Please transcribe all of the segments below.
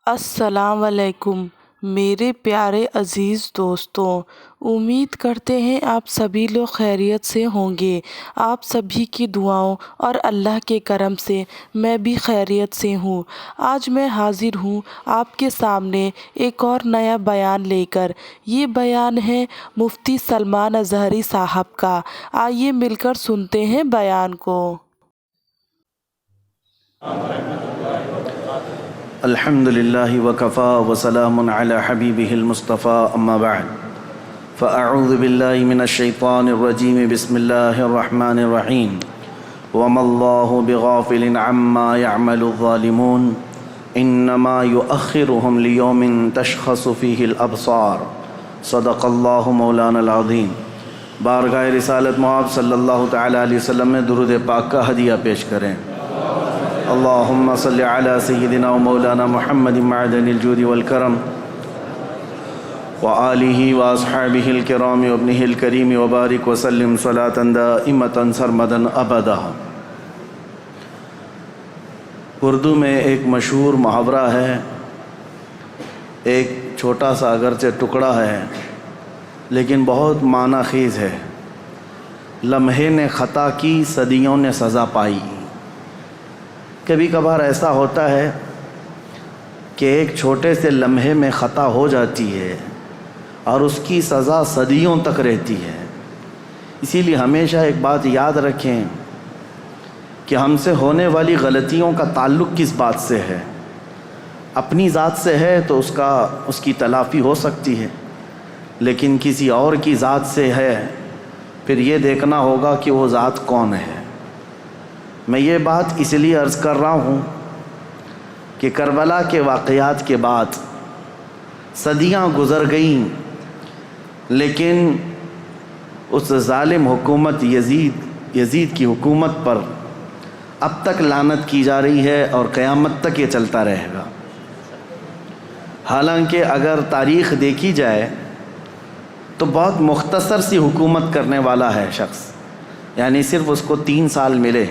السلام علیکم میرے پیارے عزیز دوستوں، امید کرتے ہیں آپ سبھی لوگ خیریت سے ہوں گے۔ آپ سبھی کی دعاؤں اور اللہ کے کرم سے میں بھی خیریت سے ہوں۔ آج میں حاضر ہوں آپ کے سامنے ایک اور نیا بیان لے کر۔ یہ بیان ہے مفتی سلمان اظہری صاحب کا۔ آئیے مل کر سنتے ہیں بیان کو۔ الحمد للہ وکفا وسلام علی حبیبہ المصطفیٰ اما بعد فاعوذ باللہ من الشیطان الرجیم بسم اللہ الرحمن الرحیم وما اللہ بغافل عما يعمل الظالمون انما يؤخرهم لیوم تشخص فیہ الابصار صدق اللہ مولانا العظیم۔ بارگاہ رسالت مآب صلی اللہ تعالی علیہ وسلم میں درود پاک کا ہدیہ پیش کریں۔ اللہم صلی علی سیدنا و مولانا محمد معدن الجود والکرم وآلہ واصحابہ الکرام وابنہ الکریم وبارک وسلم صلاة دائمتا سرمدا ابدا۔ اردو میں ایک مشہور محاورہ ہے، ایک چھوٹا سا اگرچہ ٹکڑا ہے لیکن بہت معنی خیز ہے۔ لمحے نے خطا کی صدیوں نے سزا پائی۔ کبھی کبھار ایسا ہوتا ہے کہ ایک چھوٹے سے لمحے میں خطا ہو جاتی ہے اور اس کی سزا صدیوں تک رہتی ہے۔ اسی لیے ہمیشہ ایک بات یاد رکھیں کہ ہم سے ہونے والی غلطیوں کا تعلق کس بات سے ہے۔ اپنی ذات سے ہے تو اس کی تلافی ہو سکتی ہے، لیکن کسی اور کی ذات سے ہے پھر یہ دیکھنا ہوگا کہ وہ ذات کون ہے۔ میں یہ بات اس لیے عرض کر رہا ہوں کہ کربلا کے واقعات کے بعد صدیاں گزر گئیں، لیکن اس ظالم حکومت یزید کی حکومت پر اب تک لعنت کی جا رہی ہے اور قیامت تک یہ چلتا رہے گا۔ حالانکہ اگر تاریخ دیکھی جائے تو بہت مختصر سی حکومت کرنے والا ہے شخص، یعنی صرف اس کو 3 سال ملے۔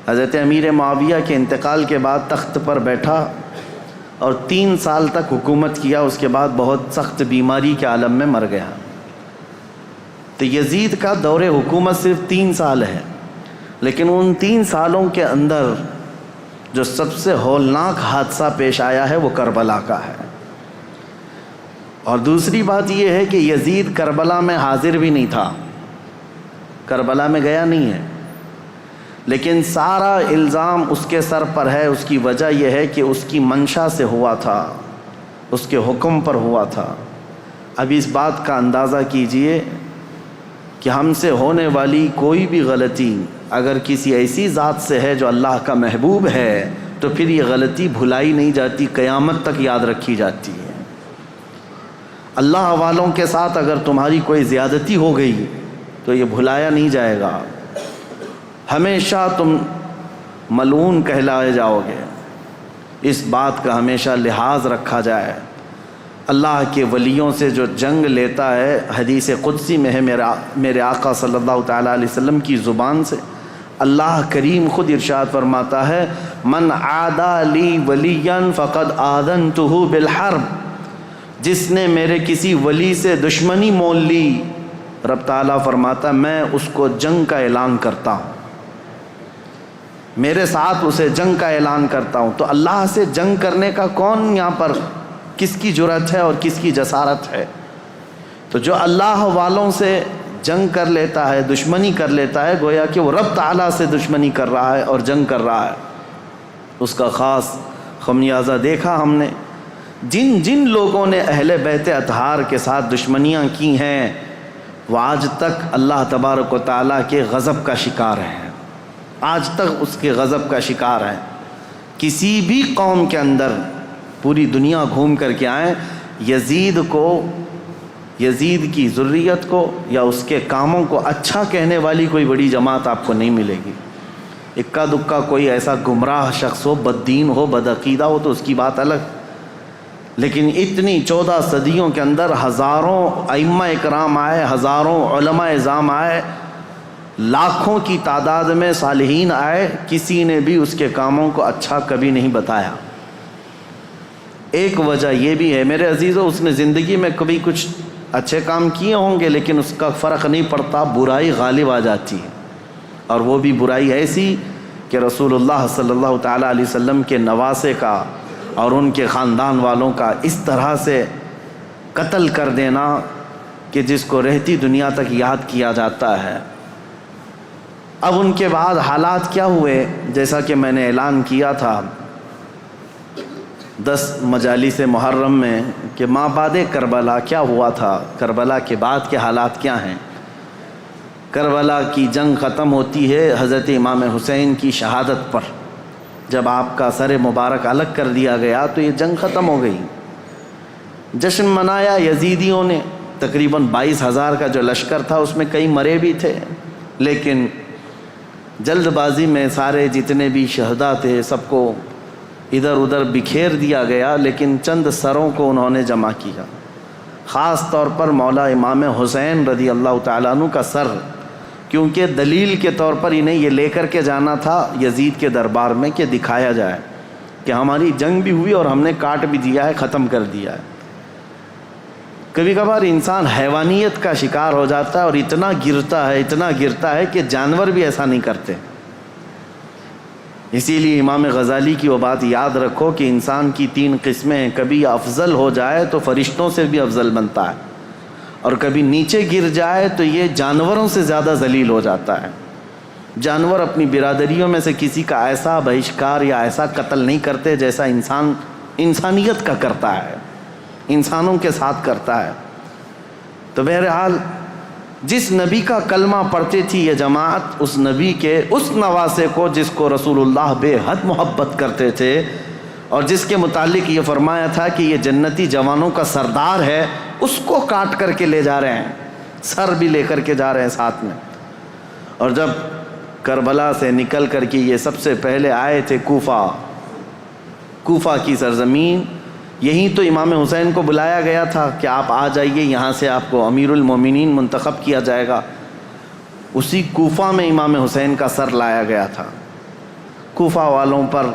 حضرت امیر معاویہ کے انتقال کے بعد تخت پر بیٹھا اور 3 سال تک حکومت کیا، اس کے بعد بہت سخت بیماری کے عالم میں مر گیا۔ تو یزید کا دور حکومت صرف 3 سال ہے، لیکن ان 3 سالوں کے اندر جو سب سے ہولناک حادثہ پیش آیا ہے وہ کربلا کا ہے۔ اور دوسری بات یہ ہے کہ یزید کربلا میں حاضر بھی نہیں تھا، کربلا میں گیا نہیں ہے، لیکن سارا الزام اس کے سر پر ہے۔ اس کی وجہ یہ ہے کہ اس کی منشا سے ہوا تھا، اس کے حکم پر ہوا تھا۔ اب اس بات کا اندازہ کیجئے کہ ہم سے ہونے والی کوئی بھی غلطی اگر کسی ایسی ذات سے ہے جو اللہ کا محبوب ہے تو پھر یہ غلطی بھلائی نہیں جاتی، قیامت تک یاد رکھی جاتی ہے۔ اللہ والوں کے ساتھ اگر تمہاری کوئی زیادتی ہو گئی تو یہ بھلایا نہیں جائے گا، ہمیشہ تم ملعون کہلائے جاؤ گے۔ اس بات کا ہمیشہ لحاظ رکھا جائے۔ اللہ کے ولیوں سے جو جنگ لیتا ہے، حدیث قدسی میں ہے، میرے آقا صلی اللہ تعالیٰ علیہ وسلم کی زبان سے اللہ کریم خود ارشاد فرماتا ہے، من عادی لی ولیا فقد آذنتہ بالحرب، جس نے میرے کسی ولی سے دشمنی مول لی، رب تعالیٰ فرماتا میں اس کو جنگ کا اعلان کرتا ہوں، میرے ساتھ اسے جنگ کا اعلان کرتا ہوں۔ تو اللہ سے جنگ کرنے کا کون یہاں پر کس کی جرأت ہے اور کس کی جسارت ہے؟ تو جو اللہ والوں سے جنگ کر لیتا ہے، دشمنی کر لیتا ہے، گویا کہ وہ رب تعالیٰ سے دشمنی کر رہا ہے اور جنگ کر رہا ہے۔ اس کا خاص خمیازہ دیکھا ہم نے۔ جن لوگوں نے اہل بیت اطہار کے ساتھ دشمنیاں کی ہیں وہ آج تک اللہ تبارک و تعالیٰ کے غضب کا شکار ہیں، آج تک اس کے غضب کا شکار ہیں۔ کسی بھی قوم کے اندر پوری دنیا گھوم کر کے آئیں، یزید کی ذریت کو یا اس کے کاموں کو اچھا کہنے والی کوئی بڑی جماعت آپ کو نہیں ملے گی۔ اکا دکا کوئی ایسا گمراہ شخص ہو، بددین ہو، بدعقیدہ ہو تو اس کی بات الگ، لیکن اتنی 14 صدیوں کے اندر ہزاروں ائمہ اکرام آئے، ہزاروں علماء اعظام آئے، لاکھوں کی تعداد میں صالحین آئے، کسی نے بھی اس کے کاموں کو اچھا کبھی نہیں بتایا۔ ایک وجہ یہ بھی ہے میرے عزیزو، اس نے زندگی میں کبھی کچھ اچھے کام کیے ہوں گے لیکن اس کا فرق نہیں پڑتا، برائی غالب آ جاتی ہے، اور وہ بھی برائی ایسی کہ رسول اللہ صلی اللہ تعالیٰ علیہ وسلم کے نواسے کا اور ان کے خاندان والوں کا اس طرح سے قتل کر دینا کہ جس کو رہتی دنیا تک یاد کیا جاتا ہے۔ اب ان کے بعد حالات کیا ہوئے، جیسا کہ میں نے اعلان کیا تھا 10 مجالس محرم میں کہ ما بعد کربلا کیا ہوا تھا، کربلا کے بعد کے حالات کیا ہیں۔ کربلا کی جنگ ختم ہوتی ہے حضرت امام حسین کی شہادت پر، جب آپ کا سر مبارک الگ کر دیا گیا تو یہ جنگ ختم ہو گئی۔ جشن منایا یزیدیوں نے، تقریباً 22,000 کا جو لشکر تھا اس میں کئی مرے بھی تھے، لیکن جلد بازی میں سارے جتنے بھی شہداء تھے سب کو ادھر ادھر بکھیر دیا گیا، لیکن چند سروں کو انہوں نے جمع کیا، خاص طور پر مولا امام حسین رضی اللہ تعالیٰ عنہ کا سر، کیونکہ دلیل کے طور پر انہیں یہ لے کر کے جانا تھا یزید کے دربار میں کہ دکھایا جائے کہ ہماری جنگ بھی ہوئی اور ہم نے کاٹ بھی دیا ہے، ختم کر دیا ہے۔ کبھی کبھار انسان حیوانیت کا شکار ہو جاتا ہے اور اتنا گرتا ہے کہ جانور بھی ایسا نہیں کرتے۔ اسی لیے امام غزالی کی وہ بات یاد رکھو کہ انسان کی 3 قسمیں ہیں، کبھی افضل ہو جائے تو فرشتوں سے بھی افضل بنتا ہے، اور کبھی نیچے گر جائے تو یہ جانوروں سے زیادہ ذلیل ہو جاتا ہے۔ جانور اپنی برادریوں میں سے کسی کا ایسا بہشکار یا ایسا قتل نہیں کرتے جیسا انسان انسانیت کا کرتا ہے، انسانوں کے ساتھ کرتا ہے۔ تو بہرحال جس نبی کا کلمہ پڑھتی تھی یہ جماعت، اس نبی کے اس نواسے کو جس کو رسول اللہ بے حد محبت کرتے تھے اور جس کے متعلق یہ فرمایا تھا کہ یہ جنتی جوانوں کا سردار ہے، اس کو کاٹ کر کے لے جا رہے ہیں، سر بھی لے کر کے جا رہے ہیں ساتھ میں۔ اور جب کربلا سے نکل کر کے یہ سب سے پہلے آئے تھے کوفہ کی سرزمین، یہیں تو امام حسین کو بلایا گیا تھا کہ آپ آ جائیے، یہاں سے آپ کو امیر المومنین منتخب کیا جائے گا۔ اسی کوفہ میں امام حسین کا سر لایا گیا تھا۔ کوفہ والوں پر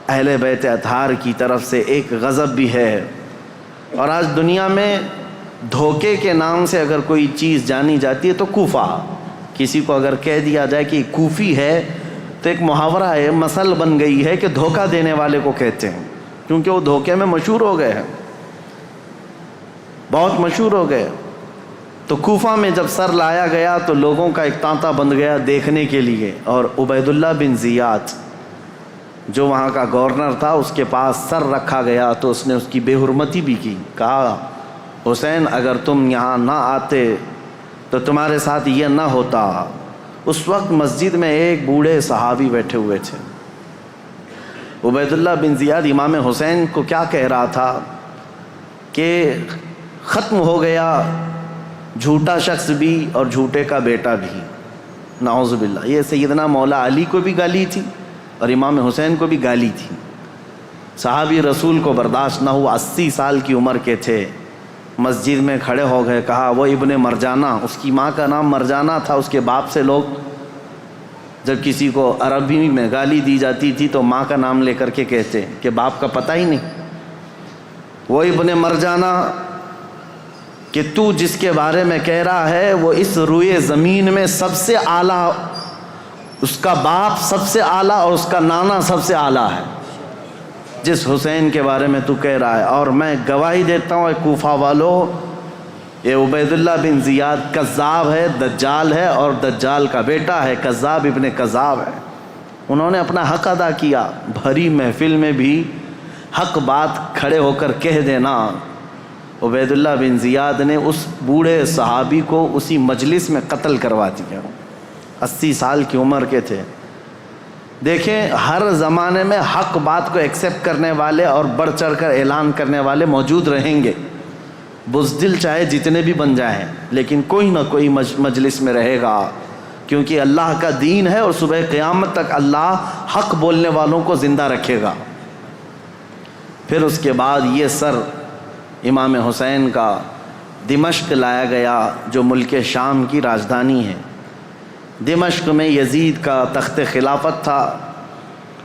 اہل بیت اطہار کی طرف سے ایک غضب بھی ہے، اور آج دنیا میں دھوکے کے نام سے اگر کوئی چیز جانی جاتی ہے تو کوفہ، کسی کو اگر کہہ دیا جائے کہ کوفی ہے تو ایک محاورہ ہے، مثل بن گئی ہے کہ دھوکہ دینے والے کو کہتے ہیں، کیونکہ وہ دھوکے میں مشہور ہو گئے ہیں، بہت مشہور ہو گئے۔ تو کوفہ میں جب سر لایا گیا تو لوگوں کا ایک تانتا بند گیا دیکھنے کے لیے، اور عبید اللہ بن زیاد جو وہاں کا گورنر تھا اس کے پاس سر رکھا گیا تو اس نے اس کی بے حرمتی بھی کی، کہا حسین اگر تم یہاں نہ آتے تو تمہارے ساتھ یہ نہ ہوتا۔ اس وقت مسجد میں ایک بوڑھے صحابی بیٹھے ہوئے تھے، عبید اللہ بن زیاد امام حسین کو کیا کہہ رہا تھا کہ ختم ہو گیا جھوٹا شخص بھی اور جھوٹے کا بیٹا بھی، نعوذ باللہ۔ یہ سیدنا مولا علی کو بھی گالی تھی اور امام حسین کو بھی گالی تھی۔ صحابی رسول کو برداشت نہ ہوا، 80 سال کی عمر کے تھے، مسجد میں کھڑے ہو گئے، کہا وہ ابن مرجانہ، اس کی ماں کا نام مرجانہ تھا، اس کے باپ سے لوگ جب کسی کو عربی میں گالی دی جاتی تھی تو ماں کا نام لے کر کے کہتے کہ باپ کا پتہ ہی نہیں۔ وہ ابن مرجانہ کہ تو جس کے بارے میں کہہ رہا ہے وہ اس روئے زمین میں سب سے اعلیٰ، اس کا باپ سب سے اعلیٰ اور اس کا نانا سب سے اعلیٰ ہے، جس حسین کے بارے میں تو کہہ رہا ہے، اور میں گواہی دیتا ہوں اے کوفہ والو، یہ عبید اللہ بن زیاد کذاب ہے، دجال ہے اور دجال کا بیٹا ہے، کذاب ابن کذاب ہے۔ انہوں نے اپنا حق ادا کیا، بھری محفل میں بھی حق بات کھڑے ہو کر کہہ دینا۔ عبید اللہ بن زیاد نے اس بوڑھے صحابی کو اسی مجلس میں قتل کروا دیا، 80 سال کی عمر کے تھے۔ دیکھیں ہر زمانے میں حق بات کو ایکسیپٹ کرنے والے اور بڑھ چڑھ کر اعلان کرنے والے موجود رہیں گے، بزدل چاہے جتنے بھی بن جائیں، لیکن کوئی نہ کوئی مجلس میں رہے گا، کیونکہ اللہ کا دین ہے اور صبح قیامت تک اللہ حق بولنے والوں کو زندہ رکھے گا۔ پھر اس کے بعد یہ سر امام حسین کا دمشق لایا گیا جو ملک شام کی راجدھانی ہے۔ دمشق میں یزید کا تخت خلافت تھا،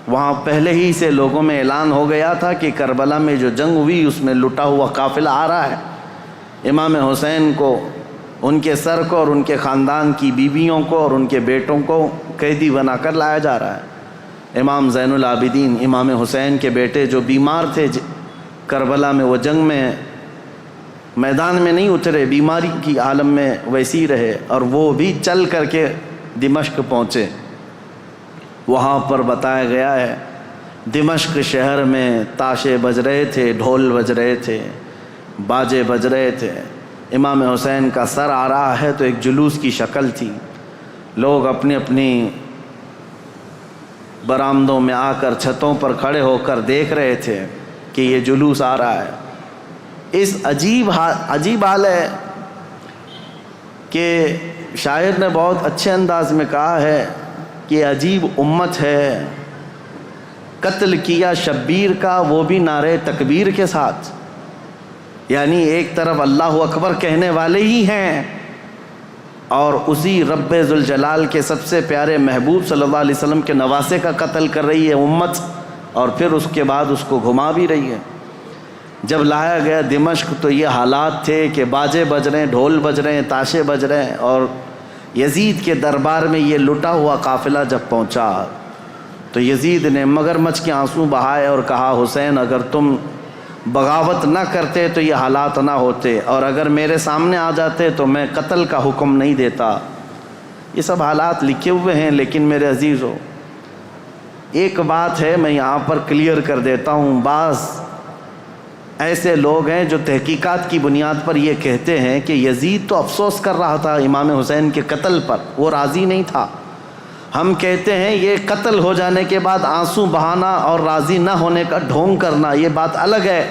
وہاں پہلے ہی سے لوگوں میں اعلان ہو گیا تھا کہ کربلا میں جو جنگ ہوئی اس میں لٹا ہوا قافلہ آ رہا ہے، امام حسین کو، ان کے سر کو اور ان کے خاندان کی بیویوں کو اور ان کے بیٹوں کو قیدی بنا کر لایا جا رہا ہے۔ امام زین العابدین امام حسین کے بیٹے جو بیمار تھے کربلا میں، وہ جنگ میں میدان میں نہیں اترے، بیماری کی عالم میں ویسی رہے، اور وہ بھی چل کر کے دمشق پہنچے۔ وہاں پر بتایا گیا ہے دمشق شہر میں تاشے بج رہے تھے، ڈھول بج رہے تھے، باجے بج رہے تھے، امام حسین کا سر آ رہا ہے تو ایک جلوس کی شکل تھی، لوگ اپنی اپنی برآمدوں میں آ کر چھتوں پر کھڑے ہو کر دیکھ رہے تھے کہ یہ جلوس آ رہا ہے۔ اس عجیب حال ہے کہ شاعر نے بہت اچھے انداز میں کہا ہے کہ عجیب امت ہے، قتل کیا شبیر کا وہ بھی نعرے تکبیر کے ساتھ، یعنی ایک طرف اللہ اکبر کہنے والے ہی ہیں اور اسی رب ذوالجلال کے سب سے پیارے محبوب صلی اللہ علیہ وسلم کے نواسے کا قتل کر رہی ہے امت، اور پھر اس کے بعد اس کو گھما بھی رہی ہے۔ جب لایا گیا دمشق تو یہ حالات تھے کہ باجے بج رہے ہیں، ڈھول بج رہے ہیں، تاشے بج رہے ہیں، اور یزید کے دربار میں یہ لٹا ہوا قافلہ جب پہنچا تو یزید نے مگرمچھ کے آنسو بہائے اور کہا حسین اگر تم بغاوت نہ کرتے تو یہ حالات نہ ہوتے، اور اگر میرے سامنے آ جاتے تو میں قتل کا حکم نہیں دیتا۔ یہ سب حالات لکھے ہوئے ہیں، لیکن میرے عزیزو ایک بات ہے میں یہاں پر کلیئر کر دیتا ہوں، بعض ایسے لوگ ہیں جو تحقیقات کی بنیاد پر یہ کہتے ہیں کہ یزید تو افسوس کر رہا تھا امام حسین کے قتل پر، وہ راضی نہیں تھا۔ ہم کہتے ہیں یہ قتل ہو جانے کے بعد آنسو بہانا اور راضی نہ ہونے کا ڈھونگ کرنا یہ بات الگ ہے۔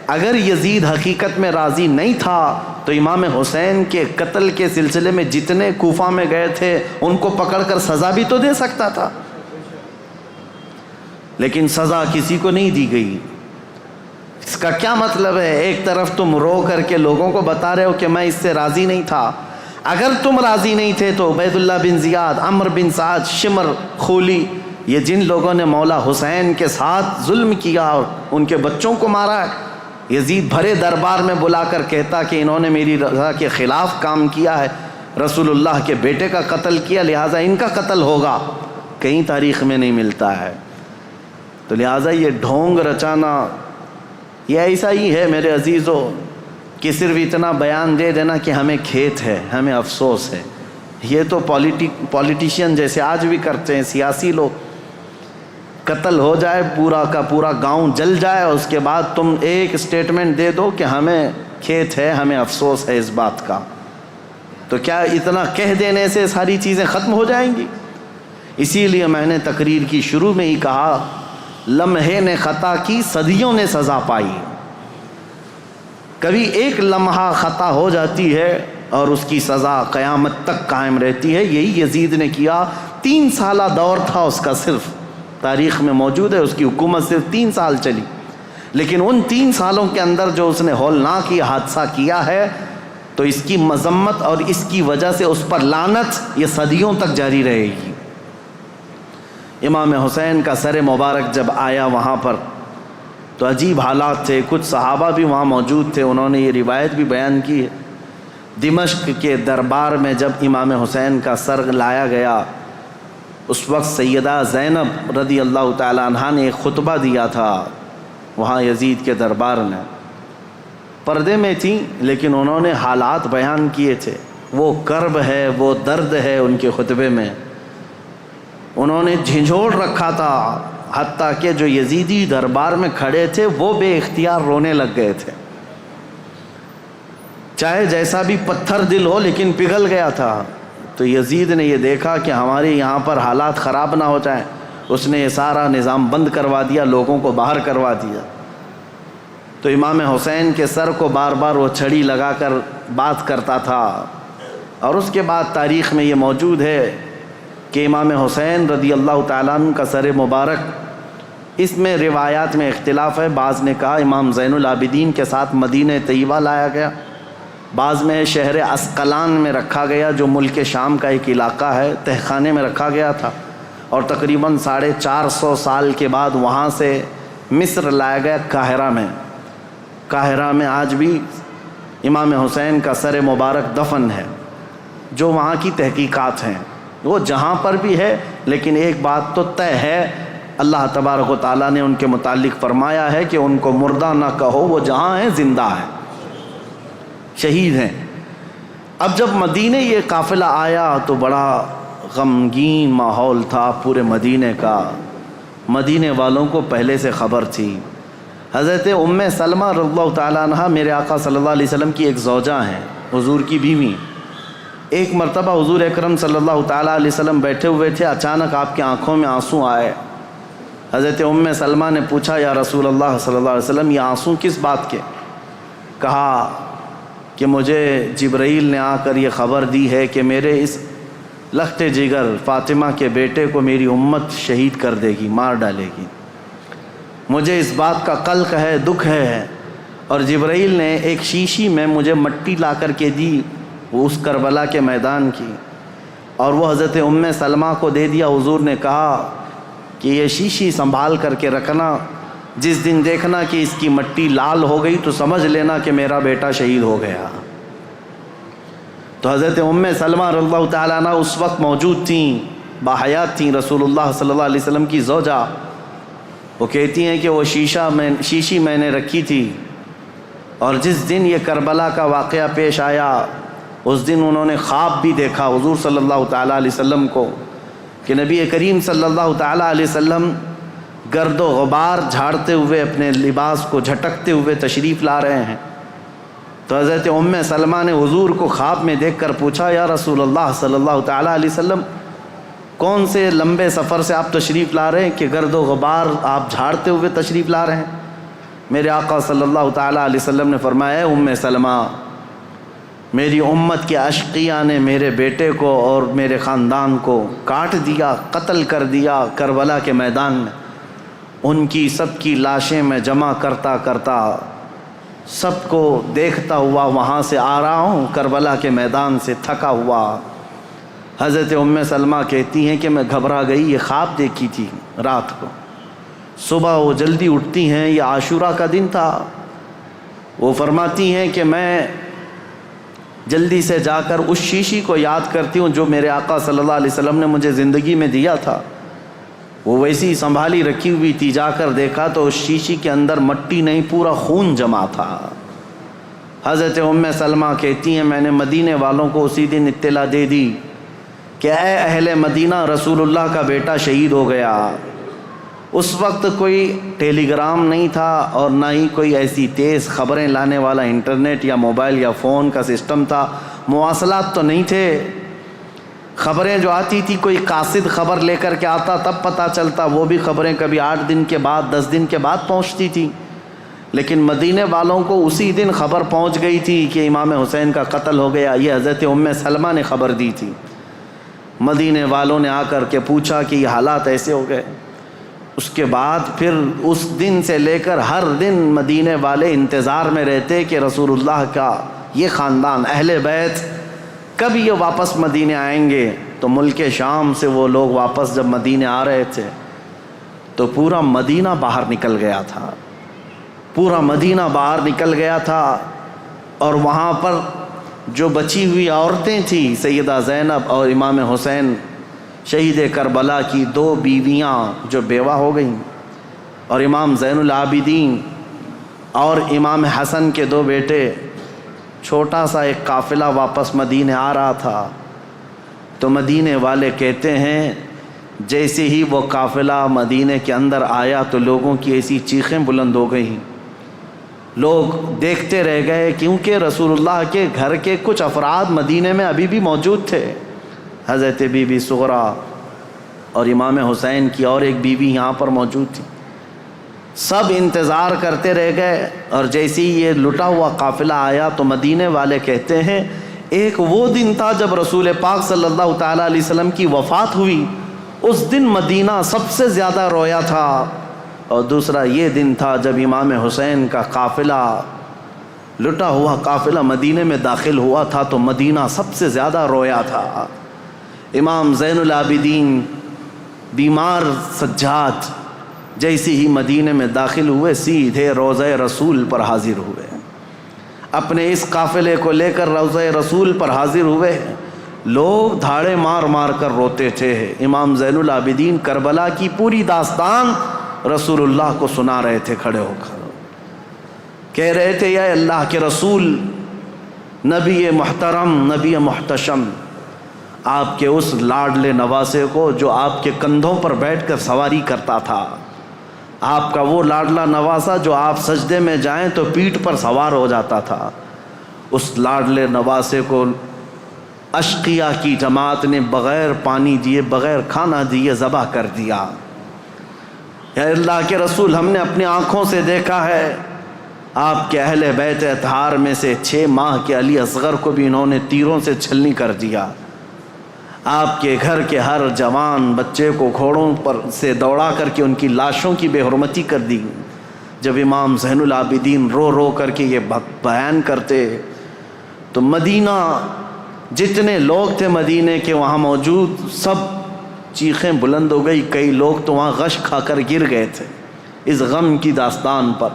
اگر یزید حقیقت میں راضی نہیں تھا تو امام حسین کے قتل کے سلسلے میں جتنے کوفہ میں گئے تھے ان کو پکڑ کر سزا بھی تو دے سکتا تھا، لیکن سزا کسی کو نہیں دی گئی۔ اس کا کیا مطلب ہے؟ ایک طرف تم رو کر کے لوگوں کو بتا رہے ہو کہ میں اس سے راضی نہیں تھا، اگر تم راضی نہیں تھے تو عبید اللہ بن زیاد، عمر بن سعد، شمر، خولی، یہ جن لوگوں نے مولا حسین کے ساتھ ظلم کیا اور ان کے بچوں کو مارا ہے، یزید بھرے دربار میں بلا کر کہتا کہ انہوں نے میری رضا کے خلاف کام کیا ہے، رسول اللہ کے بیٹے کا قتل کیا، لہٰذا ان کا قتل ہوگا، کہیں تاریخ میں نہیں ملتا ہے۔ تو لہٰذا یہ ڈھونگ رچانا یہ ایسا ہی ہے میرے عزیزو کہ صرف اتنا بیان دے دینا کہ ہمیں کھیت ہے، ہمیں افسوس ہے، یہ تو پولیٹیشین جیسے آج بھی کرتے ہیں، سیاسی لوگ، قتل ہو جائے، پورا کا پورا گاؤں جل جائے اور اس کے بعد تم ایک اسٹیٹمنٹ دے دو کہ ہمیں کھیت ہے، ہمیں افسوس ہے اس بات کا۔ تو کیا اتنا کہہ دینے سے ساری چیزیں ختم ہو جائیں گی؟ اسی لیے میں نے تقریر کی شروع میں ہی کہا لمحے نے خطا کی صدیوں نے سزا پائی۔ کبھی ایک لمحہ خطا ہو جاتی ہے اور اس کی سزا قیامت تک قائم رہتی ہے۔ یہی یزید نے کیا، 3 سالہ دور تھا اس کا، صرف تاریخ میں موجود ہے اس کی حکومت صرف 3 سال چلی، لیکن ان 3 سالوں کے اندر جو اس نے ہولناک یہ حادثہ کیا ہے تو اس کی مذمت اور اس کی وجہ سے اس پر لعنت یہ صدیوں تک جاری رہے گی۔ امام حسین کا سر مبارک جب آیا وہاں پر تو عجیب حالات تھے، کچھ صحابہ بھی وہاں موجود تھے، انہوں نے یہ روایت بھی بیان کی ہے۔ دمشق کے دربار میں جب امام حسین کا سر لایا گیا اس وقت سیدہ زینب رضی اللہ تعالی عنہا نے ایک خطبہ دیا تھا وہاں یزید کے دربار میں، پردے میں تھیں لیکن انہوں نے حالات بیان کیے تھے، وہ کرب ہے، وہ درد ہے ان کے خطبے میں، انہوں نے جھنجھوڑ رکھا تھا، حتیٰ کہ جو یزیدی دربار میں کھڑے تھے وہ بے اختیار رونے لگ گئے تھے، چاہے جیسا بھی پتھر دل ہو لیکن پگھل گیا تھا۔ تو یزید نے یہ دیکھا کہ ہمارے یہاں پر حالات خراب نہ ہو جائیں، اس نے یہ سارا نظام بند کروا دیا، لوگوں کو باہر کروا دیا۔ تو امام حسین کے سر کو بار بار وہ چھڑی لگا کر بات کرتا تھا، اور اس کے بعد تاریخ میں یہ موجود ہے کہ امام حسین رضی اللہ تعالیٰ عنہ کا سر مبارک، اس میں روایات میں اختلاف ہے، بعض نے کہا امام زین العابدین کے ساتھ مدینہ طیبہ لایا گیا، بعض میں شہر اسقلان میں رکھا گیا جو ملک شام کا ایک علاقہ ہے، تہخانے میں رکھا گیا تھا، اور تقریباً 450 سال کے بعد وہاں سے مصر لایا گیا قاہرہ میں۔ قاہرہ میں آج بھی امام حسین کا سر مبارک دفن ہے، جو وہاں کی تحقیقات ہیں وہ جہاں پر بھی ہے، لیکن ایک بات تو طے ہے، اللہ تبارک و تعالیٰ نے ان کے متعلق فرمایا ہے کہ ان کو مردہ نہ کہو، وہ جہاں ہیں زندہ ہیں، شہید ہیں۔ اب جب مدینے یہ قافلہ آیا تو بڑا غمگین ماحول تھا پورے مدینے کا۔ مدینے والوں کو پہلے سے خبر تھی۔ حضرت ام سلمہ رضی اللہ تعالیٰ عنہ میرے آقا صلی اللہ علیہ وسلم کی ایک زوجہ ہیں، حضور کی بیوی۔ ایک مرتبہ حضور اکرم صلی اللہ تعالیٰ علیہ وسلم بیٹھے ہوئے تھے، اچانک آپ کی آنکھوں میں آنسو آئے۔ حضرت ام سلمہ نے پوچھا یا رسول اللہ صلی اللہ علیہ وسلم یہ آنسو کس بات کے؟ کہا کہ مجھے جبرائیل نے آ کر یہ خبر دی ہے کہ میرے اس لخت جگر فاطمہ کے بیٹے کو میری امت شہید کر دے گی، مار ڈالے گی، مجھے اس بات کا قلق ہے، دکھ ہے۔ اور جبرائیل نے ایک شیشی میں مجھے مٹی لا کر کے دی، وہ اس کربلا کے میدان کی، اور وہ حضرت ام سلمہ کو دے دیا۔ حضور نے کہا کہ یہ شیشی سنبھال کر کے رکھنا، جس دن دیکھنا کہ اس کی مٹی لال ہو گئی تو سمجھ لینا کہ میرا بیٹا شہید ہو گیا۔ تو حضرت ام سلمہ رضی اللہ تعالیٰ عنہ اس وقت موجود تھیں، باحیات تھیں، رسول اللہ صلی اللہ علیہ وسلم کی زوجہ۔ وہ کہتی ہیں کہ وہ شیشی میں نے رکھی تھی، اور جس دن یہ کربلا کا واقعہ پیش آیا اس دن انہوں نے خواب بھی دیکھا حضور صلی اللہ تعالیٰ علیہ وسلم کو، کہ نبی کریم صلی اللہ تعالیٰ علیہ وسلم گرد و غبار جھاڑتے ہوئے اپنے لباس کو جھٹکتے ہوئے تشریف لا رہے ہیں۔ تو حضرت ام سلمہ نے حضور کو خواب میں دیکھ کر پوچھا یا رسول اللہ صلی اللہ تعالیٰ علیہ وسلم کون سے لمبے سفر سے آپ تشریف لا رہے ہیں کہ گرد و غبار آپ جھاڑتے ہوئے تشریف لا رہے ہیں؟ میرے آقا صلی اللہ تعالیٰ علیہ وسلم نے فرمایا ام سلمہ، میری امت کے اشقیاء نے میرے بیٹے کو اور میرے خاندان کو کاٹ دیا، قتل کر دیا کربلا کے میدان میں۔ ان کی سب کی لاشیں میں جمع کرتا کرتا سب کو دیکھتا ہوا وہاں سے آ رہا ہوں، کربلا کے میدان سے تھکا ہوا۔ حضرت ام سلمہ کہتی ہیں کہ میں گھبرا گئی، یہ خواب دیکھی تھی رات کو۔ صبح وہ جلدی اٹھتی ہیں، یہ عاشورہ کا دن تھا، وہ فرماتی ہیں کہ میں جلدی سے جا کر اس شیشی کو یاد کرتی ہوں جو میرے آقا صلی اللہ علیہ وسلم نے مجھے زندگی میں دیا تھا، وہ ویسی سنبھالی رکھی ہوئی تھی۔ جا کر دیکھا تو اس شیشی کے اندر مٹی نہیں، پورا خون جمع تھا۔ حضرت ام سلمہ کہتی ہیں میں نے مدینے والوں کو اسی دن اطلاع دے دی کہ اے اہل مدینہ، رسول اللہ کا بیٹا شہید ہو گیا۔ اس وقت کوئی ٹیلی گرام نہیں تھا اور نہ ہی کوئی ایسی تیز خبریں لانے والا انٹرنیٹ یا موبائل یا فون کا سسٹم تھا، مواصلات تو نہیں تھے۔ خبریں جو آتی تھی کوئی قاصد خبر لے کر کے آتا تب پتہ چلتا، وہ بھی خبریں کبھی 8 دن کے بعد 10 دن کے بعد پہنچتی تھی، لیکن مدینے والوں کو اسی دن خبر پہنچ گئی تھی کہ امام حسین کا قتل ہو گیا۔ یہ حضرت ام سلمہ نے خبر دی تھی۔ مدینے والوں نے آ کر کے پوچھا کہ یہ حالات ایسے ہو گئے۔ اس کے بعد پھر اس دن سے لے کر ہر دن مدینے والے انتظار میں رہتے کہ رسول اللہ کا یہ خاندان اہل بیت کب یہ واپس مدینے آئیں گے۔ تو ملک شام سے وہ لوگ واپس جب مدینے آ رہے تھے تو پورا مدینہ باہر نکل گیا تھا، پورا مدینہ باہر نکل گیا تھا، اور وہاں پر جو بچی ہوئی عورتیں تھیں سیدہ زینب اور امام حسین شہید کربلا کی 2 بیویاں جو بیوہ ہو گئیں، اور امام زین العابدین اور امام حسن کے 2 بیٹے، چھوٹا سا ایک قافلہ واپس مدینے آ رہا تھا۔ تو مدینے والے کہتے ہیں جیسے ہی وہ قافلہ مدینے کے اندر آیا تو لوگوں کی ایسی چیخیں بلند ہو گئیں، لوگ دیکھتے رہ گئے، کیونکہ رسول اللہ کے گھر کے کچھ افراد مدینے میں ابھی بھی موجود تھے۔ حضرت بی بی صغرا اور امام حسین کی اور ایک بیوی یہاں پر موجود تھی۔ سب انتظار کرتے رہ گئے، اور جیسے ہی یہ لٹا ہوا قافلہ آیا تو مدینے والے کہتے ہیں ایک وہ دن تھا جب رسول پاک صلی اللہ تعالیٰ علیہ وسلم کی وفات ہوئی، اس دن مدینہ سب سے زیادہ رویا تھا، اور دوسرا یہ دن تھا جب امام حسین کا قافلہ، لٹا ہوا قافلہ مدینے میں داخل ہوا تھا تو مدینہ سب سے زیادہ رویا تھا۔ امام زین العابدین بیمار سجاد جیسی ہی مدینے میں داخل ہوئے، سیدھے روضہ رسول پر حاضر ہوئے، اپنے اس قافلے کو لے کر روضہ رسول پر حاضر ہوئے۔ لوگ دھاڑے مار مار کر روتے تھے۔ امام زین العابدین کربلا کی پوری داستان رسول اللہ کو سنا رہے تھے کھڑے ہو کر، کہہ رہے تھے یا اللہ کے رسول، نبی محترم، نبی محتشم، آپ کے اس لاڈلے نواسے کو جو آپ کے کندھوں پر بیٹھ کر سواری کرتا تھا، آپ کا وہ لاڈلا نواسا جو آپ سجدے میں جائیں تو پیٹھ پر سوار ہو جاتا تھا، اس لاڈلے نواسے کو اشقیاء کی جماعت نے بغیر پانی دیے، بغیر کھانا دیے ذبح کر دیا۔ یا اللہ کے رسول، ہم نے اپنی آنکھوں سے دیکھا ہے آپ کے اہل بیت اطہار میں سے 6 ماہ کے علی اصغر کو بھی انہوں نے تیروں سے چھلنی کر دیا، آپ کے گھر کے ہر جوان بچے کو گھوڑوں پر سے دوڑا کر کے ان کی لاشوں کی بے حرمتی کر دی۔ جب امام زین العابدین رو رو کر کے یہ بیان کرتے تو مدینہ، جتنے لوگ تھے مدینے کے وہاں موجود، سب چیخیں بلند ہو گئی، کئی لوگ تو وہاں غش کھا کر گر گئے تھے اس غم کی داستان پر۔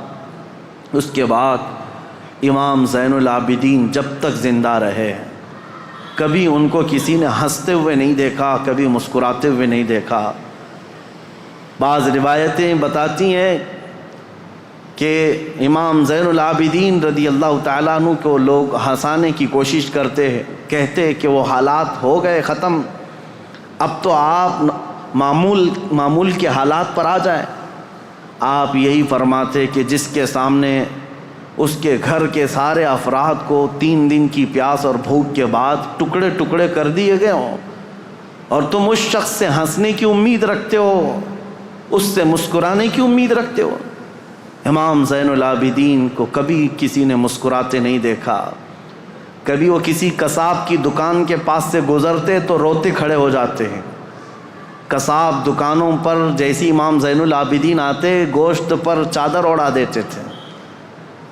اس کے بعد امام زین العابدین جب تک زندہ رہے، کبھی ان کو کسی نے ہنستے ہوئے نہیں دیکھا، کبھی مسکراتے ہوئے نہیں دیکھا۔ بعض روایتیں بتاتی ہیں کہ امام زین العابدین رضی اللہ تعالیٰ عنہ کو لوگ ہنسانے کی کوشش کرتے ہیں، کہتے کہ وہ حالات ہو گئے ختم، اب تو آپ معمول کے حالات پر آ جائیں۔ آپ یہی فرماتے کہ جس کے سامنے اس کے گھر کے سارے افراد کو 3 دن کی پیاس اور بھوک کے بعد ٹکڑے ٹکڑے کر دیے گئے ہوں، اور تم اس شخص سے ہنسنے کی امید رکھتے ہو، اس سے مسکرانے کی امید رکھتے ہو۔ امام زین العابدین کو کبھی کسی نے مسکراتے نہیں دیکھا، کبھی وہ کسی قصاب کی دکان کے پاس سے گزرتے تو روتے کھڑے ہو جاتے ہیں۔ قصاب دکانوں پر جیسی امام زین العابدین آتے، گوشت پر چادر اڑا دیتے تھے،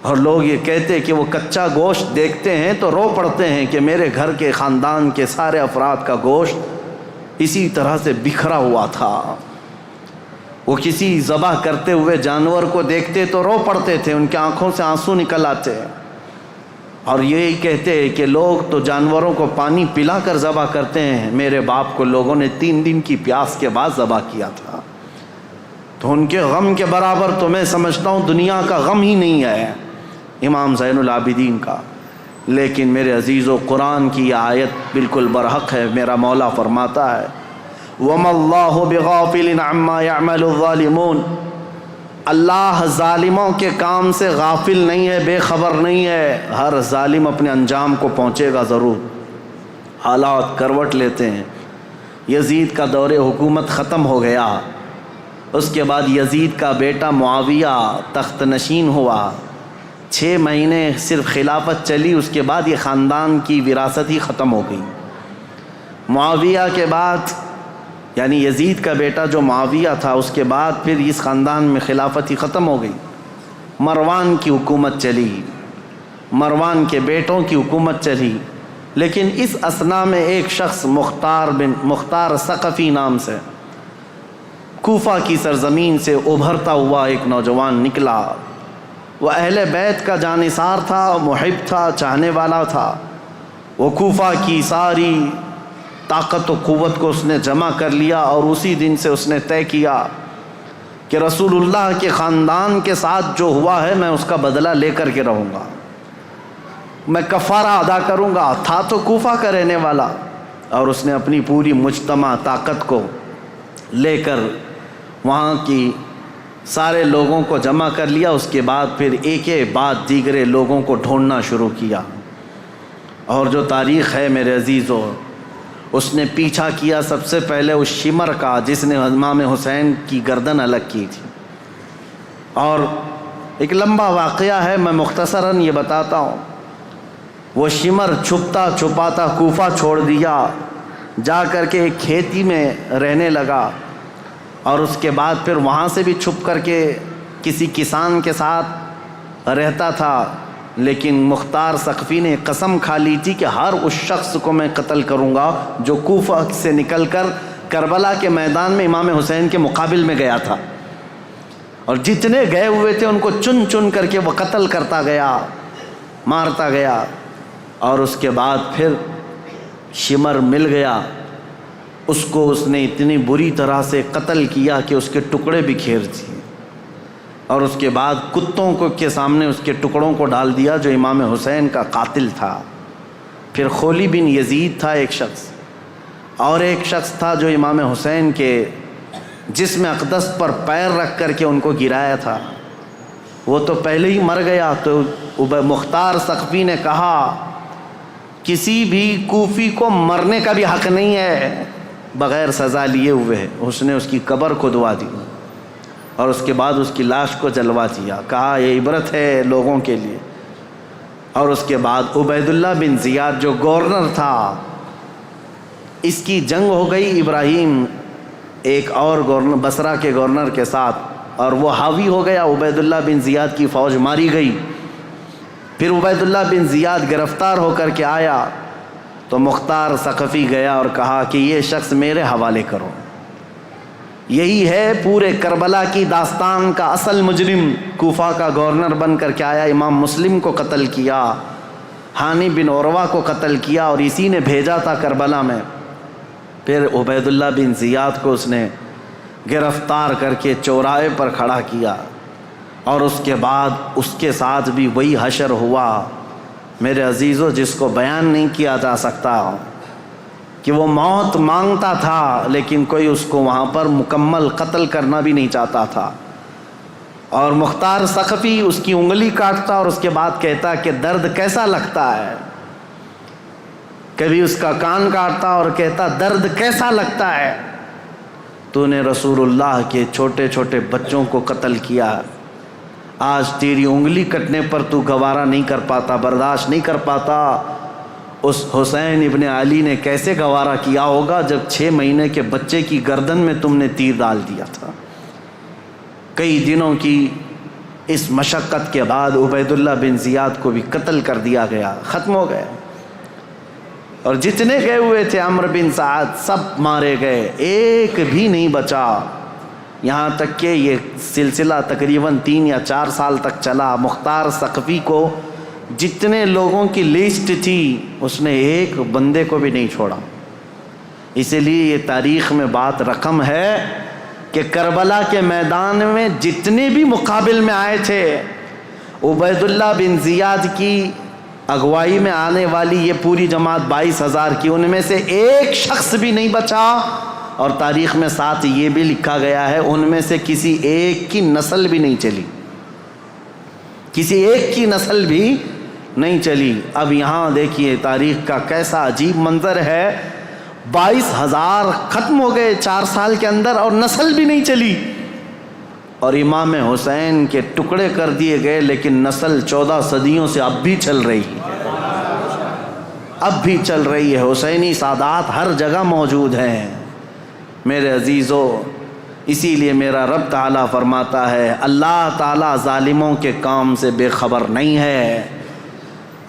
اور لوگ یہ کہتے کہ وہ کچا گوشت دیکھتے ہیں تو رو پڑتے ہیں کہ میرے گھر کے خاندان کے سارے افراد کا گوشت اسی طرح سے بکھرا ہوا تھا۔ وہ کسی ذبح کرتے ہوئے جانور کو دیکھتے تو رو پڑتے تھے، ان کی آنکھوں سے آنسو نکل آتے، اور یہی کہتے کہ لوگ تو جانوروں کو پانی پلا کر ذبح کرتے ہیں، میرے باپ کو لوگوں نے 3 دن کی پیاس کے بعد ذبح کیا تھا۔ تو ان کے غم کے برابر تو میں سمجھتا ہوں دنیا کا غم ہی نہیں ہے امام زین العابدین کا۔ لیکن میرے عزیزو، قرآن کی یہ آیت بالکل برحق ہے۔ میرا مولا فرماتا ہے وَمَا اللَّهُ بِغَافِلٍ عَمَّا يَعْمَلُ الظَّالِمُونَ، اللہ ظالموں کے کام سے غافل نہیں ہے، بے خبر نہیں ہے، ہر ظالم اپنے انجام کو پہنچے گا ضرور۔ حالات کروٹ لیتے ہیں، یزید کا دور حکومت ختم ہو گیا، اس کے بعد یزید کا بیٹا معاویہ تخت نشین ہوا، 6 مہینے صرف خلافت چلی، اس کے بعد یہ خاندان کی وراثت ہی ختم ہو گئی۔ معاویہ کے بعد، یعنی یزید کا بیٹا جو معاویہ تھا، اس کے بعد پھر اس خاندان میں خلافت ہی ختم ہو گئی۔ مروان کی حکومت چلی، مروان کے بیٹوں کی حکومت چلی، لیکن اس اثنا میں ایک شخص مختار ثقفی نام سے کوفہ کی سرزمین سے ابھرتا ہوا ایک نوجوان نکلا۔ وہ اہل بیت کا جانثار تھا، محب تھا، چاہنے والا تھا۔ وہ کوفہ کی ساری طاقت و قوت کو اس نے جمع کر لیا، اور اسی دن سے اس نے طے کیا کہ رسول اللہ کے خاندان کے ساتھ جو ہوا ہے میں اس کا بدلہ لے کر کے رہوں گا، میں کفارہ ادا کروں گا۔ تھا تو کوفہ کا رہنے والا، اور اس نے اپنی پوری مجتمع طاقت کو لے کر وہاں کی سارے لوگوں کو جمع کر لیا۔ اس کے بعد پھر ایک بعد دیگرے لوگوں کو ڈھونڈنا شروع کیا، اور جو تاریخ ہے میرے عزیزو، اس نے پیچھا کیا سب سے پہلے اس شمر کا جس نے امام حسین کی گردن الگ کی تھی۔ اور ایک لمبا واقعہ ہے، میں مختصراً یہ بتاتا ہوں۔ وہ شمر چھپتا چھپاتا کوفہ چھوڑ دیا، جا کر کے ایک کھیتی میں رہنے لگا، اور اس کے بعد پھر وہاں سے بھی چھپ کر کے کسی کسان کے ساتھ رہتا تھا۔ لیکن مختار ثقفی نے قسم کھا لی تھی کہ ہر اس شخص کو میں قتل کروں گا جو کوفہ سے نکل کر کربلا کے میدان میں امام حسین کے مقابل میں گیا تھا، اور جتنے گئے ہوئے تھے ان کو چن چن کر کے وہ قتل کرتا گیا، مارتا گیا، اور اس کے بعد پھر شمر مل گیا، اس کو اس نے اتنی بری طرح سے قتل کیا کہ اس کے ٹکڑے بکھیر دیے، اور اس کے بعد کتوں کو کے سامنے اس کے ٹکڑوں کو ڈال دیا جو امام حسین کا قاتل تھا۔ پھر خولی بن یزید تھا ایک شخص، اور ایک شخص تھا جو امام حسین کے جسم اقدس پر پیر رکھ کر کے ان کو گرایا تھا، وہ تو پہلے ہی مر گیا۔ تو مختار ثقفی نے کہا کسی بھی کوفی کو مرنے کا بھی حق نہیں ہے بغیر سزا لیے ہوئے ہے۔ اس نے اس کی قبر کھدوا دی اور اس کے بعد اس کی لاش کو جلوا دیا، کہا یہ عبرت ہے لوگوں کے لیے۔ اور اس کے بعد عبید اللہ بن زیاد جو گورنر تھا، اس کی جنگ ہو گئی ابراہیم ایک اور گورنر بصرہ کے گورنر کے ساتھ، اور وہ حاوی ہو گیا، عبید اللہ بن زیاد کی فوج ماری گئی۔ پھر عبید اللہ بن زیاد گرفتار ہو کر کے آیا تو مختار ثقفی گیا اور کہا کہ یہ شخص میرے حوالے کرو، یہی ہے پورے کربلا کی داستان کا اصل مجرم۔ کوفہ کا گورنر بن کر کے آیا، امام مسلم کو قتل کیا، ہانی بن عروہ کو قتل کیا، اور اسی نے بھیجا تھا کربلا میں۔ پھر عبید اللہ بن زیاد کو اس نے گرفتار کر کے چوراہے پر کھڑا کیا، اور اس کے بعد اس کے ساتھ بھی وہی حشر ہوا میرے عزیزو، جس کو بیان نہیں کیا جا سکتا، کہ وہ موت مانگتا تھا لیکن کوئی اس کو وہاں پر مکمل قتل کرنا بھی نہیں چاہتا تھا۔ اور مختار ثقفی اس کی انگلی کاٹتا اور اس کے بعد کہتا کہ درد کیسا لگتا ہے، کبھی اس کا کان کاٹتا اور کہتا درد کیسا لگتا ہے، تو نے رسول اللہ کے چھوٹے چھوٹے بچوں کو قتل کیا، آج تیری انگلی کٹنے پر تو گوارا نہیں کر پاتا، برداشت نہیں کر پاتا۔ اس حسین ابن علی نے کیسے گوارا کیا ہوگا جب 6 مہینے کے بچے کی گردن میں تم نے تیر ڈال دیا تھا۔ کئی دنوں کی اس مشقت کے بعد عبید اللہ بن زیاد کو بھی قتل کر دیا گیا، ختم ہو گئے، اور جتنے گئے ہوئے تھے عمرو بن سعد سب مارے گئے، ایک بھی نہیں بچا۔ یہاں تک کہ یہ سلسلہ تقریباً 3 یا 4 سال تک چلا۔ مختار ثقفی کو جتنے لوگوں کی لسٹ تھی اس نے ایک بندے کو بھی نہیں چھوڑا۔ اسی لیے یہ تاریخ میں بات رقم ہے کہ کربلا کے میدان میں جتنے بھی مقابل میں آئے تھے، عبید اللہ بن زیاد کی اگوائی میں آنے والی یہ پوری جماعت 22,000 کی، ان میں سے ایک شخص بھی نہیں بچا، اور تاریخ میں ساتھ یہ بھی لکھا گیا ہے ان میں سے کسی ایک کی نسل بھی نہیں چلی، کسی ایک کی نسل بھی نہیں چلی۔ اب یہاں دیکھیے تاریخ کا کیسا عجیب منظر ہے، 22,000 ختم ہو گئے 4 سال کے اندر، اور نسل بھی نہیں چلی، اور امام حسین کے ٹکڑے کر دیے گئے، لیکن نسل 14 صدیوں سے اب بھی چل رہی ہے، اب بھی چل رہی ہے۔ حسینی سادات ہر جگہ موجود ہیں میرے عزیزو۔ اسی لیے میرا رب تعالیٰ فرماتا ہے اللہ تعالیٰ ظالموں کے کام سے بے خبر نہیں ہے،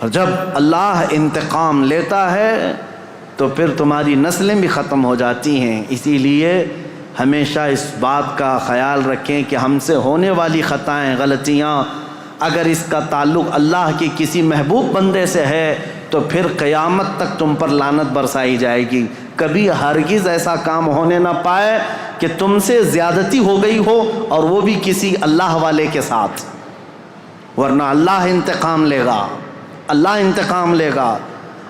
اور جب اللہ انتقام لیتا ہے تو پھر تمہاری نسلیں بھی ختم ہو جاتی ہیں۔ اسی لیے ہمیشہ اس بات کا خیال رکھیں کہ ہم سے ہونے والی خطائیں، غلطیاں، اگر اس کا تعلق اللہ کی کسی محبوب بندے سے ہے تو پھر قیامت تک تم پر لعنت برسائی جائے گی۔ کبھی ہرگز ایسا کام ہونے نہ پائے کہ تم سے زیادتی ہو گئی ہو اور وہ بھی کسی اللہ والے کے ساتھ، ورنہ اللہ انتقام لے گا، اللہ انتقام لے گا۔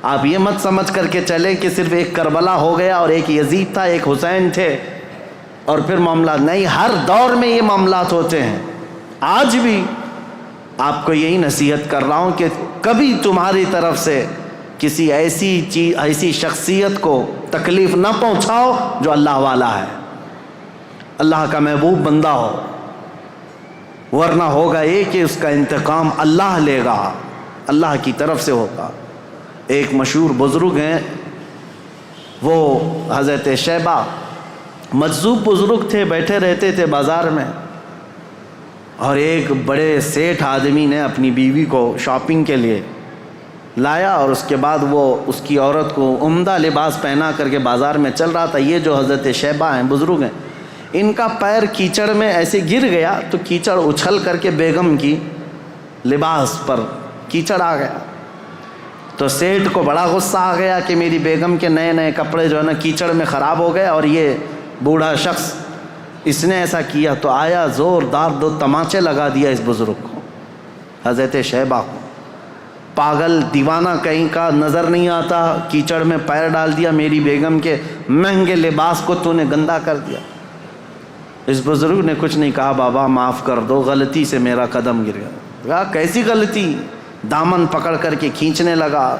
آپ یہ مت سمجھ کر کے چلیں کہ صرف ایک کربلا ہو گیا اور ایک یزید تھا، ایک حسین تھے اور پھر معاملات نہیں، ہر دور میں یہ معاملات ہوتے ہیں۔ آج بھی آپ کو یہی نصیحت کر رہا ہوں کہ کبھی تمہاری طرف سے کسی ایسی شخصیت کو تکلیف نہ پہنچاؤ جو اللہ والا ہے، اللہ کا محبوب بندہ ہو، ورنہ ہوگا یہ کہ اس کا انتقام اللہ لے گا، اللہ کی طرف سے ہوگا۔ ایک مشہور بزرگ ہیں، وہ حضرت شیبہ، مجذوب بزرگ تھے، بیٹھے رہتے تھے بازار میں، اور ایک بڑے سیٹھ آدمی نے اپنی بیوی کو شاپنگ کے لیے لایا اور اس کے بعد وہ اس کی عورت کو عمدہ لباس پہنا کر کے بازار میں چل رہا تھا۔ یہ جو حضرت شیبہ ہیں، بزرگ ہیں، ان کا پیر کیچڑ میں ایسے گر گیا تو کیچڑ اچھل کر کے بیگم کی لباس پر کیچڑ آ گیا۔ تو سیٹھ کو بڑا غصہ آ گیا کہ میری بیگم کے نئے نئے کپڑے جو ہے نا کیچڑ میں خراب ہو گئے، اور یہ بوڑھا شخص اس نے ایسا کیا۔ تو آیا زوردار 2 تماچے لگا دیا اس بزرگ کو، حضرت شیبہ کو۔ پاگل دیوانہ کہیں کا، نظر نہیں آتا، کیچڑ میں پیر ڈال دیا، میری بیگم کے مہنگے لباس کو تو نے گندا کر دیا۔ اس بزرگ نے کچھ نہیں کہا، بابا معاف کر دو، غلطی سے میرا قدم گر گیا۔ کہا کیسی غلطی؟ دامن پکڑ کر کے کھینچنے لگا۔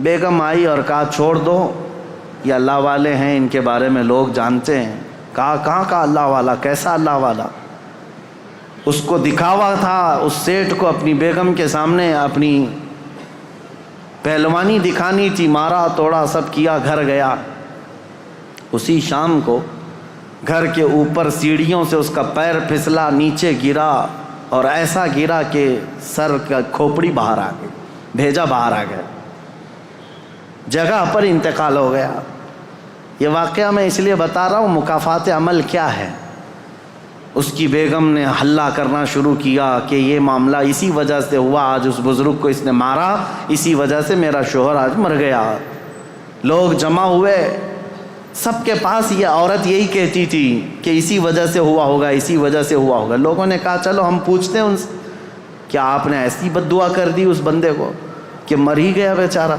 بیگم آئی اور کہا چھوڑ دو، یہ اللہ والے ہیں، ان کے بارے میں لوگ جانتے ہیں۔ کہا کہاں کا اللہ والا؟ کیسا اللہ والا؟ اس کو دکھاوا تھا، اس سیٹھ کو اپنی بیگم کے سامنے اپنی پہلوانی دکھانی تھی، مارا توڑا سب کیا، گھر گیا۔ اسی شام کو گھر کے اوپر سیڑھیوں سے اس کا پیر پھسلا، نیچے گرا اور ایسا گرا کہ سر کا کھوپڑی باہر آ گئی، بھیجا باہر آ گیا، جگہ پر انتقال ہو گیا۔ یہ واقعہ میں اس لیے بتا رہا ہوں، مکافات عمل کیا ہے۔ اس کی بیگم نے ہلہ کرنا شروع کیا کہ یہ معاملہ اسی وجہ سے ہوا، آج اس بزرگ کو اس نے مارا، اسی وجہ سے میرا شوہر آج مر گیا۔ لوگ جمع ہوئے، سب کے پاس یہ عورت یہی کہتی تھی کہ اسی وجہ سے ہوا ہوگا، اسی وجہ سے ہوا ہوگا۔ لوگوں نے کہا چلو ہم پوچھتے ہیں ان سے، کیا آپ نے ایسی بد دعا کر دی اس بندے کو کہ مر ہی گیا بیچارہ؟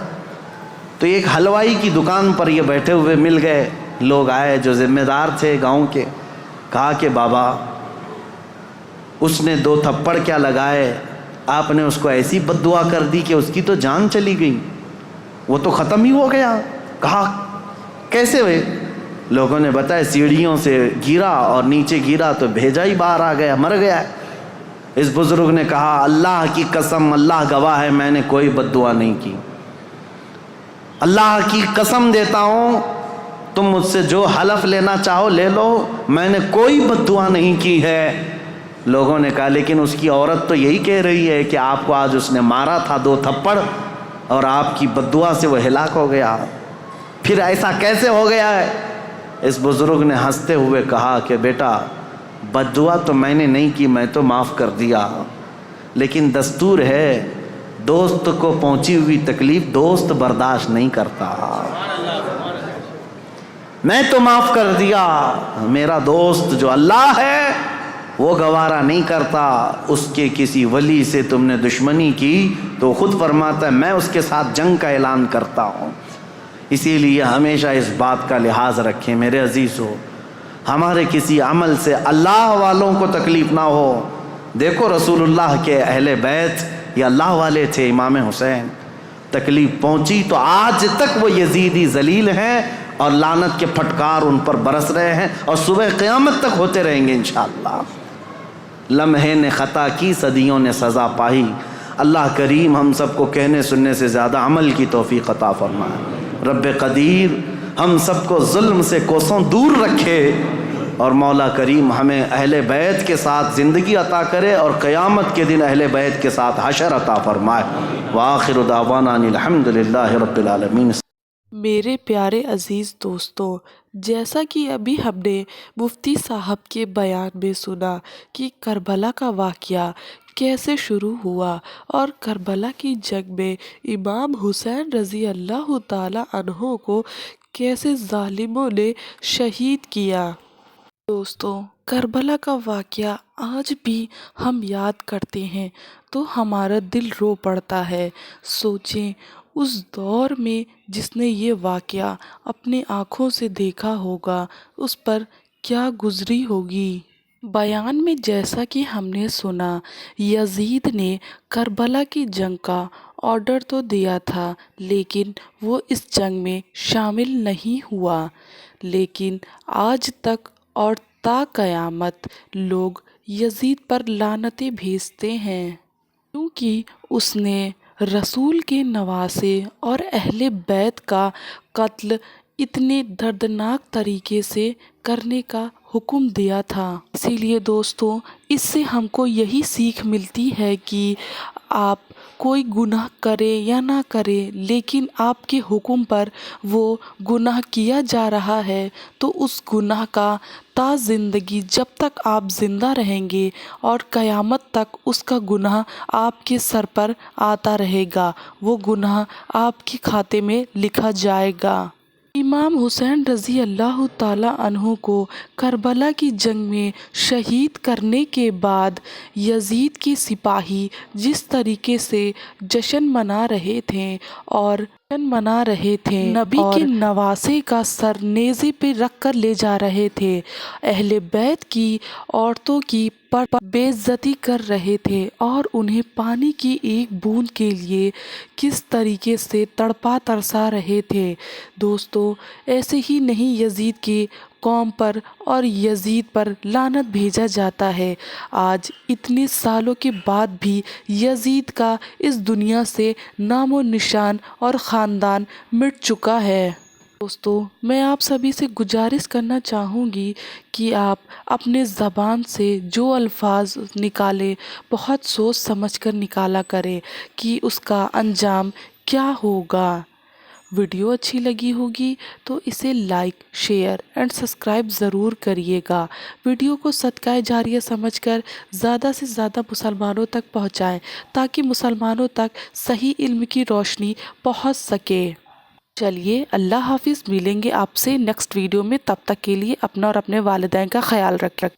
تو ایک حلوائی کی دکان پر یہ بیٹھے ہوئے مل گئے، لوگ آئے جو ذمہ دار تھے گاؤں کے، کہا کہ بابا اس نے 2 تھپڑ کیا لگائے، آپ نے اس کو ایسی بد دعا کر دی کہ اس کی تو جان چلی گئی، وہ تو ختم ہی ہو گیا۔ کہا کیسے ہوئے؟ لوگوں نے بتایا سیڑھیوں سے گرا اور نیچے گرا تو بھیجا ہی باہر آ گیا، مر گیا ہے۔ اس بزرگ نے کہا اللہ کی قسم، اللہ گواہ ہے، میں نے کوئی بد دعا نہیں کی، اللہ کی قسم دیتا ہوں، تم مجھ سے جو حلف لینا چاہو لے لو، میں نے کوئی بد دعا نہیں کی ہے۔ لوگوں نے کہا لیکن اس کی عورت تو یہی کہہ رہی ہے کہ آپ کو آج اس نے مارا تھا 2 تھپڑ اور آپ کی بد دعا سے وہ ہلاک ہو گیا، پھر ایسا کیسے ہو گیا ہے؟ اس بزرگ نے ہنستے ہوئے کہا کہ بیٹا بد دعا تو میں نے نہیں کی، میں تو معاف کر دیا، لیکن دستور ہے دوست کو پہنچی ہوئی تکلیف دوست برداشت نہیں کرتا، میں تو معاف کر دیا، میرا دوست جو اللہ ہے وہ گوارا نہیں کرتا، اس کے کسی ولی سے تم نے دشمنی کی تو خود فرماتا ہے میں اس کے ساتھ جنگ کا اعلان کرتا ہوں۔ اسی لیے ہمیشہ اس بات کا لحاظ رکھیں میرے عزیزو، ہمارے کسی عمل سے اللہ والوں کو تکلیف نہ ہو۔ دیکھو رسول اللہ کے اہل بیت یہ اللہ والے تھے، امام حسین، تکلیف پہنچی تو آج تک وہ یزیدی ذلیل ہیں اور لعنت کے پھٹکار ان پر برس رہے ہیں اور صبح قیامت تک ہوتے رہیں گے انشاءاللہ۔ لمحے نے خطا کی، صدیوں نے سزا پائی۔ اللہ کریم ہم سب کو کہنے سننے سے زیادہ عمل کی توفیق عطا فرمائے۔ رب قدیر ہم سب کو ظلم سے کوسوں دور رکھے اور مولا کریم ہمیں اہل بیت کے ساتھ زندگی عطا کرے اور قیامت کے دن اہل بیت کے ساتھ حشر عطا فرمائے۔ وآخر دعوانا ان الحمدللہ رب العالمین۔ میرے پیارے عزیز دوستوں، جیسا کہ ابھی ہم نے مفتی صاحب کے بیان میں سنا کہ کربلا کا واقعہ کیسے شروع ہوا اور کربلا کی جنگ میں امام حسین رضی اللہ تعالی عنہ کو کیسے ظالموں نے شہید کیا۔ دوستوں، کربلا کا واقعہ آج بھی ہم یاد کرتے ہیں تو ہمارا دل رو پڑتا ہے۔ سوچیں اس دور میں جس نے یہ واقعہ اپنے آنکھوں سے دیکھا ہوگا اس پر کیا گزری ہوگی۔ بیان میں جیسا کہ ہم نے سنا یزید نے کربلا کی جنگ کا آرڈر تو دیا تھا لیکن وہ اس جنگ میں شامل نہیں ہوا، لیکن آج تک اور تا قیامت لوگ یزید پر لعنتیں بھیجتے ہیں کیونکہ اس نے رسول کے نواسے اور اہل بیت کا قتل اتنے دردناک طریقے سے کرنے کا حکم دیا تھا۔ اسی لیے دوستوں اس سے ہم کو یہی سیکھ ملتی ہے کہ آپ کوئی گناہ کرے یا نہ کرے، لیکن آپ کے حکم پر وہ گناہ کیا جا رہا ہے تو اس گناہ کا تا زندگی جب تک آپ زندہ رہیں گے اور قیامت تک اس کا گناہ آپ کے سر پر آتا رہے گا، وہ گناہ آپ کے کھاتے میں لکھا جائے گا۔ امام حسین رضی اللہ تعالیٰ عنہ کو کربلا کی جنگ میں شہید کرنے کے بعد یزید کے سپاہی جس طریقے سے جشن منا رہے تھے نبی کے نواسے کا سر نیزے پہ رکھ کر لے جا رہے تھے، اہل بیت کی عورتوں کی بے عزتی کر رہے تھے اور انہیں پانی کی ایک بوند کے لیے کس طریقے سے تڑپا ترسا رہے تھے۔ دوستو ایسے ہی نہیں یزید کی قوم پر اور یزید پر لعنت بھیجا جاتا ہے۔ آج اتنے سالوں کے بعد بھی یزید کا اس دنیا سے نام و نشان اور خاندان مٹ چکا ہے۔ دوستو میں آپ سبھی سے گزارش کرنا چاہوں گی کہ آپ اپنے زبان سے جو الفاظ نکالیں بہت سوچ سمجھ کر نکالا کریں کہ اس کا انجام کیا ہوگا۔ ویڈیو اچھی لگی ہوگی تو اسے لائک، شیئر اینڈ سبسکرائب ضرور کریے گا۔ ویڈیو کو صدقہ جاریہ سمجھ کر زیادہ سے زیادہ مسلمانوں تک پہنچائیں تاکہ مسلمانوں تک صحیح علم کی روشنی پہنچ سکے۔ چلیے اللہ حافظ، ملیں گے آپ سے نیکسٹ ویڈیو میں، تب تک کے لیے اپنا اور اپنے والدین کا خیال رکھیں۔